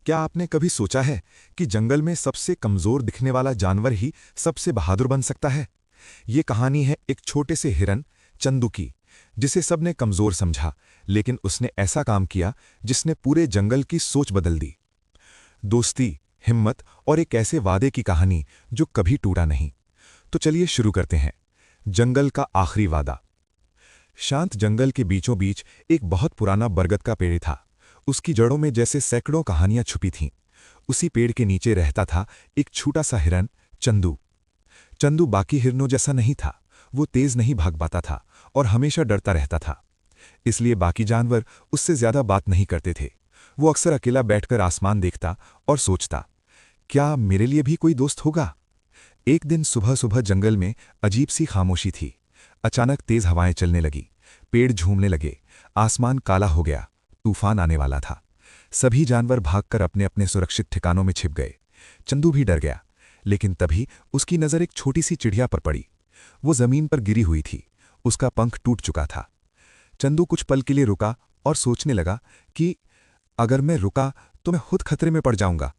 क्या आपने कभी सोचा है कि जंगल में सबसे कमजोर दिखने वाला जानवर ही सबसे बहादुर बन सकता है? ये कहानी है एक छोटे से हिरन चंदू की, जिसे सबने कमजोर समझा, लेकिन उसने ऐसा काम किया जिसने पूरे जंगल की सोच बदल दी। दोस्ती, हिम्मत और एक ऐसे वादे की कहानी जो कभी टूटा नहीं। तो चलिए शुरू करते हैं। जंगल का आखिरी वादा। शांत जंगल के बीचों बीच एक बहुत पुराना बरगद का पेड़ था। उसकी जड़ों में जैसे सैकड़ों कहानियां छुपी थीं। उसी पेड़ के नीचे रहता था एक छोटा सा हिरन चंदू। चंदू बाकी हिरनों जैसा नहीं था। वो तेज नहीं भाग पाता था और हमेशा डरता रहता था। इसलिए बाकी जानवर उससे ज्यादा बात नहीं करते थे। वो अक्सर अकेला बैठकर आसमान देखता और सोचता, क्या मेरे लिए भी कोई दोस्त होगा? एक दिन सुबह सुबह जंगल में अजीब सी खामोशी थी। अचानक तेज हवाएं चलने लगी, पेड़ झूमने लगे, आसमान काला हो गया। तूफान आने वाला था। सभी जानवर भागकर अपने अपने सुरक्षित ठिकानों में छिप गए। चंदू भी डर गया, लेकिन तभी उसकी नजर एक छोटी सी चिड़िया पर पड़ी। वो जमीन पर गिरी हुई थी, उसका पंख टूट चुका था। चंदू कुछ पल के लिए रुका और सोचने लगा कि अगर मैं रुका तो मैं खुद खतरे में पड़ जाऊंगा।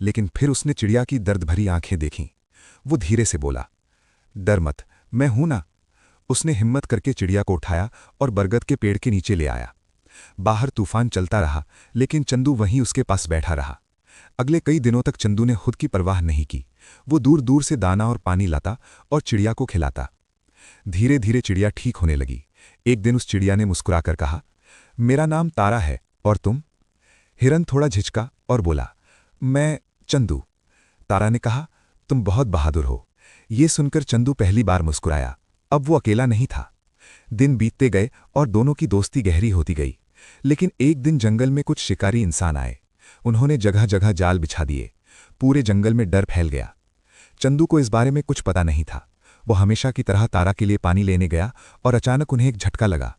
लेकिन फिर उसने चिड़िया की दर्द भरी आंखें देखीं। वो धीरे से बोला, डर मत, मैं हूं ना। उसने हिम्मत करके चिड़िया को उठाया और बरगद के पेड़ के नीचे ले आया। बाहर तूफान चलता रहा, लेकिन चंदू वहीं उसके पास बैठा रहा। अगले कई दिनों तक चंदू ने खुद की परवाह नहीं की। वो दूर दूर से दाना और पानी लाता और चिड़िया को खिलाता। धीरे धीरे चिड़िया ठीक होने लगी। एक दिन उस चिड़िया ने मुस्कुराकर कहा, मेरा नाम तारा है, और तुम? हिरन थोड़ा झिझका और बोला, मैं चंदू। तारा ने कहा, तुम बहुत बहादुर हो। ये सुनकर चंदू पहली बार मुस्कुराया। अब वो अकेला नहीं था। दिन बीतते गए और दोनों की दोस्ती गहरी होती गई। लेकिन एक दिन जंगल में कुछ शिकारी इंसान आए। उन्होंने जगह जगह जाल बिछा दिए। पूरे जंगल में डर फैल गया। चंदू को इस बारे में कुछ पता नहीं था। वो हमेशा की तरह तारा के लिए पानी लेने गया और अचानक उन्हें एक झटका लगा।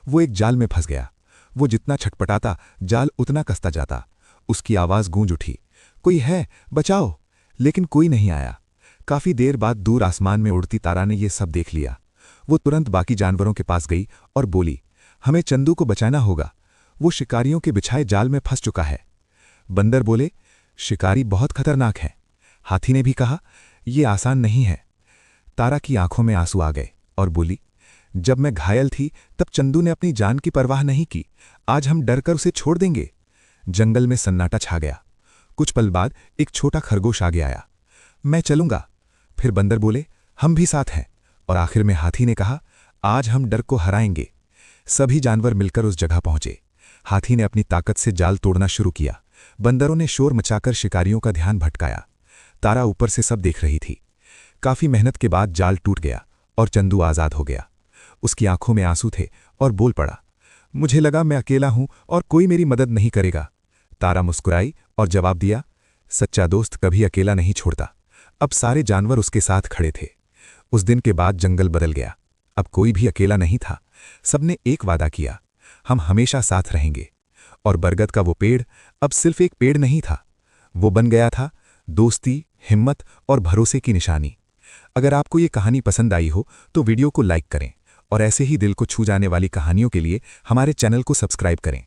वो एक जाल में फंस गया। वो जितना छटपटाता, जाल उतना कसता जाता। उसकी आवाज गूंज उठी, कोई है, बचाओ। लेकिन कोई नहीं आया। काफी देर बाद दूर आसमान में उड़ती तारा ने यह सब देख लिया। वो तुरंत बाकी जानवरों के पास गई और बोली, हमें चंदू को बचाना होगा। वो शिकारियों के बिछाए जाल में फंस चुका है। बंदर बोले, शिकारी बहुत खतरनाक है। हाथी ने भी कहा, यह आसान नहीं है। तारा की आंखों में आंसू आ गए और बोली, जब मैं घायल थी तब चंदू ने अपनी जान की परवाह नहीं की। आज हम डरकर उसे छोड़ देंगे? जंगल में सन्नाटा छा गया। कुछ पल बाद एक छोटा खरगोश आगे आया। मैं चलूंगा। फिर बंदर बोले, हम भी साथ हैं। और आखिर में हाथी ने कहा, आज हम डर को हराएंगे। सभी जानवर मिलकर उस जगह पहुंचे। हाथी ने अपनी ताकत से जाल तोड़ना शुरू किया। बंदरों ने शोर मचाकर शिकारियों का ध्यान भटकाया। तारा ऊपर से सब देख रही थी। काफी मेहनत के बाद जाल टूट गया और चंदू आजाद हो गया। उसकी आंखों में आंसू थे और बोल पड़ा, मुझे लगा मैं अकेला हूं और कोई मेरी मदद नहीं करेगा। तारा मुस्कुराई और जवाब दिया, सच्चा दोस्त कभी अकेला नहीं छोड़ता। अब सारे जानवर उसके साथ खड़े थे। उस दिन के बाद जंगल बदल गया। अब कोई भी अकेला नहीं था। सबने एक वादा किया, हम हमेशा साथ रहेंगे। और बरगद का वो पेड़ अब सिर्फ एक पेड़ नहीं था। वो बन गया था दोस्ती, हिम्मत और भरोसे की निशानी। अगर आपको ये कहानी पसंद आई हो तो वीडियो को लाइक करें और ऐसे ही दिल को छू जाने वाली कहानियों के लिए हमारे चैनल को सब्सक्राइब करें।